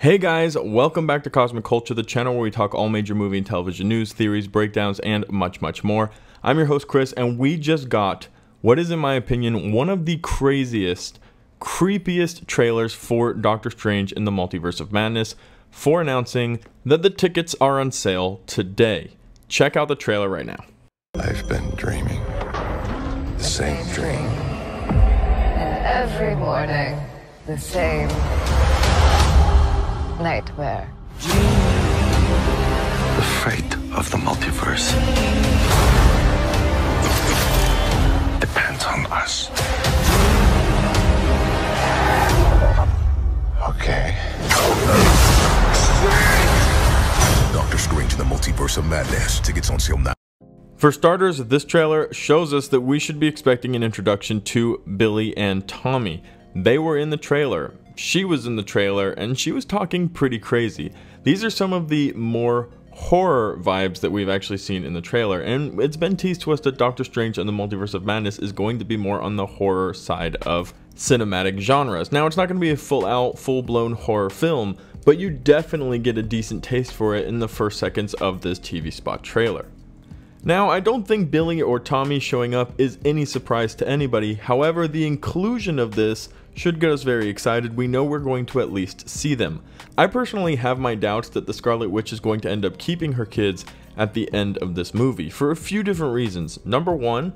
Hey guys, welcome back to Cosmic Culture, the channel where we talk all major movie and television news, theories, breakdowns, and much more. I'm your host Chris, and we just got what is, in my opinion, one of the craziest, creepiest trailers for Doctor Strange in the Multiverse of Madness, for announcing that the tickets are on sale today. Check out the trailer right now. I've been dreaming the same dream. And every morning, the same nightmare. The fate of the multiverse depends on us. Okay. Doctor Strange in the Multiverse of Madness. Tickets on sale now. For starters, this trailer shows us that we should be expecting an introduction to Billy and Tommy. They were in the trailer, she was in the trailer, and she was talking pretty crazy. These are some of the more horror vibes that we've actually seen in the trailer, and it's been teased to us that Doctor Strange and the Multiverse of Madness is going to be more on the horror side of cinematic genres. Now, it's not going to be a full-blown horror film, but you definitely get a decent taste for it in the first seconds of this TV spot trailer. Now, I don't think Billy or Tommy showing up is any surprise to anybody. However, the inclusion of this should get us very excited. We know we're going to at least see them. I personally have my doubts that the Scarlet Witch is going to end up keeping her kids at the end of this movie for a few different reasons. Number one,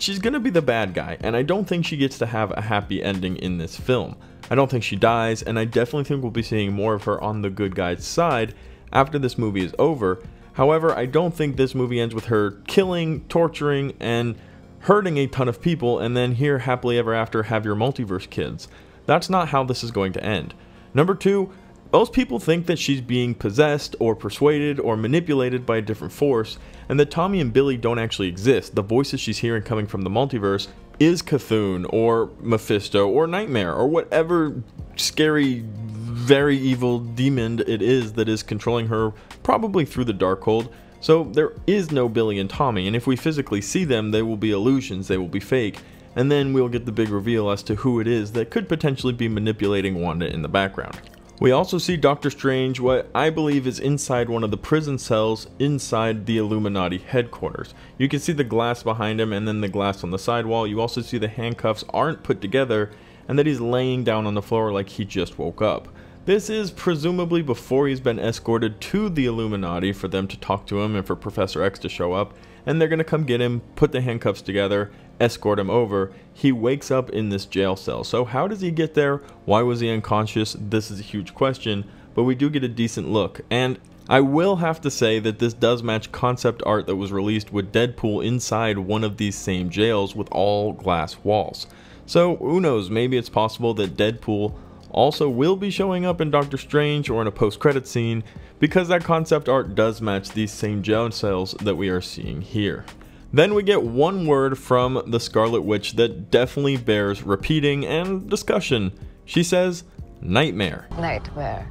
she's gonna be the bad guy, and I don't think she gets to have a happy ending in this film. I don't think she dies, and I definitely think we'll be seeing more of her on the good guy's side after this movie is over. However, I don't think this movie ends with her killing, torturing, and hurting a ton of people, and then here, happily ever after, have your multiverse kids. That's not how this is going to end. Number two, most people think that she's being possessed, or persuaded, or manipulated by a different force, and that Tommy and Billy don't actually exist. The voices she's hearing coming from the multiverse is Cthulhu, or Mephisto, or Nightmare, or whatever scary, very evil demon it is that is controlling her, probably through the Darkhold. So there is no Billy and Tommy, and if we physically see them, they will be illusions, they will be fake, and then we'll get the big reveal as to who it is that could potentially be manipulating Wanda in the background. We also see Doctor Strange, what I believe is inside one of the prison cells inside the Illuminati headquarters. You can see the glass behind him and then the glass on the sidewall. You also see the handcuffs aren't put together and that he's laying down on the floor like he just woke up. This is presumably before he's been escorted to the Illuminati for them to talk to him and for Professor X to show up, and they're going to come get him, put the handcuffs together, escort him over. He wakes up in this jail cell. So how does he get there? Why was he unconscious? This is a huge question, but we do get a decent look. And I will have to say that this does match concept art that was released with Deadpool inside one of these same jails with all glass walls. So who knows, maybe it's possible that Deadpool also will be showing up in Doctor Strange or in a post-credit scene, because that concept art does match these same jail cells that we are seeing here. Then we get one word from the Scarlet Witch that definitely bears repeating and discussion. She says, nightmare. Nightmare.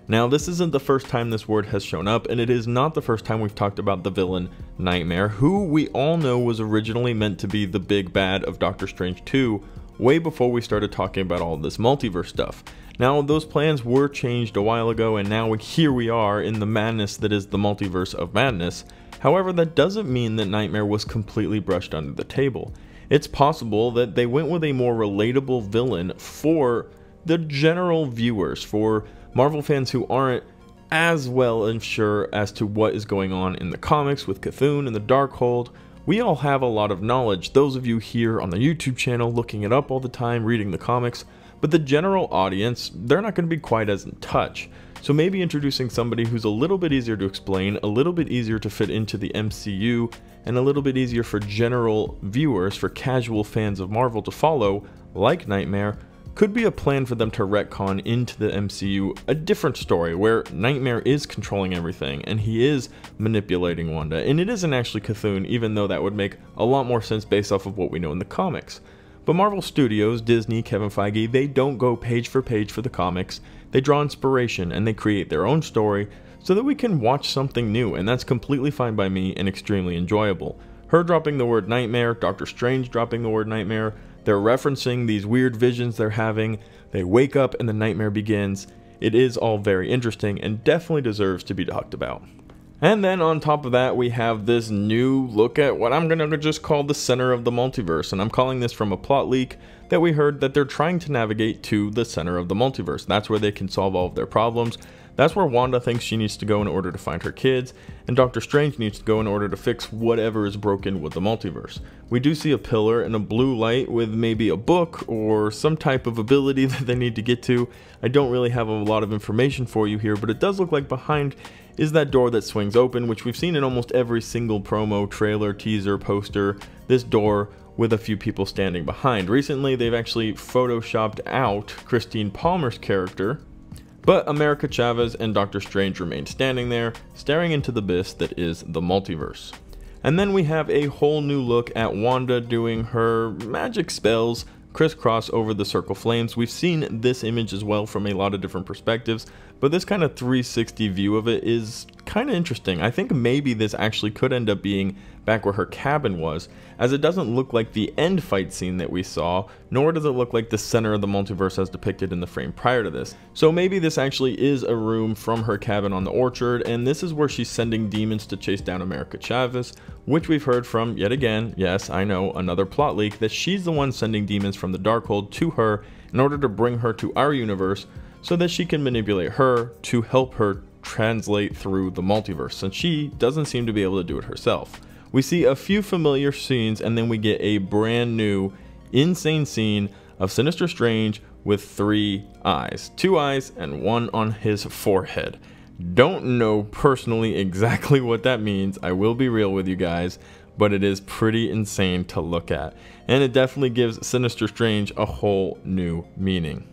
Now, this isn't the first time this word has shown up, and it is not the first time we've talked about the villain Nightmare, who we all know was originally meant to be the big bad of Doctor Strange 2, way before we started talking about all this multiverse stuff. Now, those plans were changed a while ago, and now here we are in the madness that is the Multiverse of Madness. However, that doesn't mean that Nightmare was completely brushed under the table. It's possible that they went with a more relatable villain for the general viewers, for Marvel fans who aren't as well sure as to what is going on in the comics with Cthulhu and the Darkhold. We all have a lot of knowledge, those of you here on the YouTube channel looking it up all the time, reading the comics, but the general audience, they're not going to be quite as in touch. So maybe introducing somebody who's a little bit easier to explain, a little bit easier to fit into the MCU, and a little bit easier for general viewers, for casual fans of Marvel to follow, like Nightmare, could be a plan for them to retcon into the MCU a different story where Nightmare is controlling everything and he is manipulating Wanda, and it isn't actually Cthulhu, even though that would make a lot more sense based off of what we know in the comics. But Marvel Studios, Disney, Kevin Feige, they don't go page for page for the comics. They draw inspiration and they create their own story so that we can watch something new, and that's completely fine by me and extremely enjoyable. Her dropping the word nightmare, Doctor Strange dropping the word nightmare, they're referencing these weird visions they're having, they wake up and the nightmare begins, it is all very interesting and definitely deserves to be talked about. And then on top of that, we have this new look at what I'm going to just call the center of the multiverse. And I'm calling this from a plot leak that we heard that they're trying to navigate to the center of the multiverse. That's where they can solve all of their problems. That's where Wanda thinks she needs to go in order to find her kids, and Doctor Strange needs to go in order to fix whatever is broken with the multiverse. We do see a pillar and a blue light with maybe a book or some type of ability that they need to get to. I don't really have a lot of information for you here, but it does look like behind is that door that swings open, which we've seen in almost every single promo, trailer, teaser, poster, this door with a few people standing behind. Recently, they've actually photoshopped out Christine Palmer's character, but America Chavez and Doctor Strange remain standing there, staring into the abyss that is the multiverse. And then we have a whole new look at Wanda doing her magic spells crisscross over the circle flames. We've seen this image as well from a lot of different perspectives, but this kind of 360 view of it is kind of interesting. I think maybe this actually could end up being back where her cabin was, as it doesn't look like the end fight scene that we saw, nor does it look like the center of the multiverse as depicted in the frame prior to this. So maybe this actually is a room from her cabin on the orchard, and this is where she's sending demons to chase down America Chavez, which we've heard from, yet again, yes, I know, another plot leak, that she's the one sending demons from the Darkhold to her in order to bring her to our universe so that she can manipulate her to help her translate through the multiverse, since she doesn't seem to be able to do it herself. We see a few familiar scenes, and then we get a brand new insane scene of Sinister Strange with 3 eyes. 2 eyes and 1 on his forehead. Don't know personally exactly what that means, I will be real with you guys, but it is pretty insane to look at, and it definitely gives Sinister Strange a whole new meaning.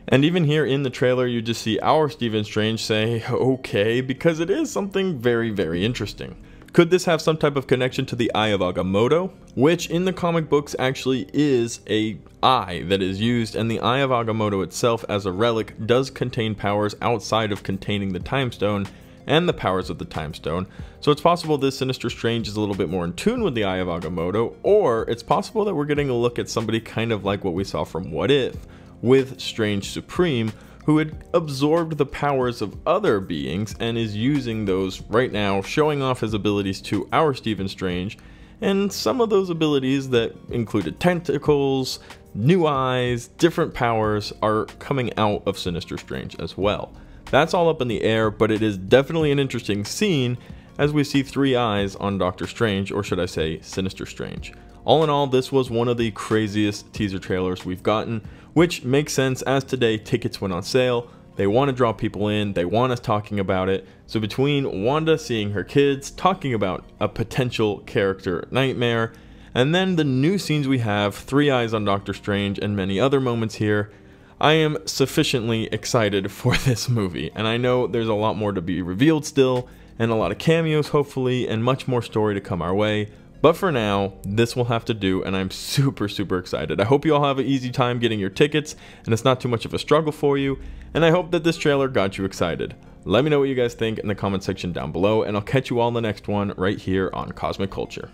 And even here in the trailer, you just see our Stephen Strange say, okay, because it is something very, very interesting. Could this have some type of connection to the Eye of Agamotto, which in the comic books actually is a eye that is used, and the Eye of Agamotto itself as a relic does contain powers outside of containing the Time Stone and the powers of the Time Stone. So it's possible this Sinister Strange is a little bit more in tune with the Eye of Agamotto, or it's possible that we're getting a look at somebody kind of like what we saw from What If, with Strange Supreme, who had absorbed the powers of other beings and is using those right now, showing off his abilities to our Stephen Strange, and some of those abilities that included tentacles, new eyes, different powers are coming out of Sinister Strange as well. That's all up in the air, but it is definitely an interesting scene as we see 3 eyes on Doctor Strange, or should I say Sinister Strange. All in all, this was one of the craziest teaser trailers we've gotten, which makes sense as today tickets went on sale. They want to draw people in, they want us talking about it. So between Wanda seeing her kids, talking about a potential character nightmare, and then the new scenes we have, 3 eyes on Doctor Strange, and many other moments here, I am sufficiently excited for this movie. And I know there's a lot more to be revealed still, and a lot of cameos hopefully, and much more story to come our way. But for now, this will have to do, and I'm super excited. I hope you all have an easy time getting your tickets, and it's not too much of a struggle for you, and I hope that this trailer got you excited. Let me know what you guys think in the comment section down below, and I'll catch you all in the next one right here on Cosmic Culture.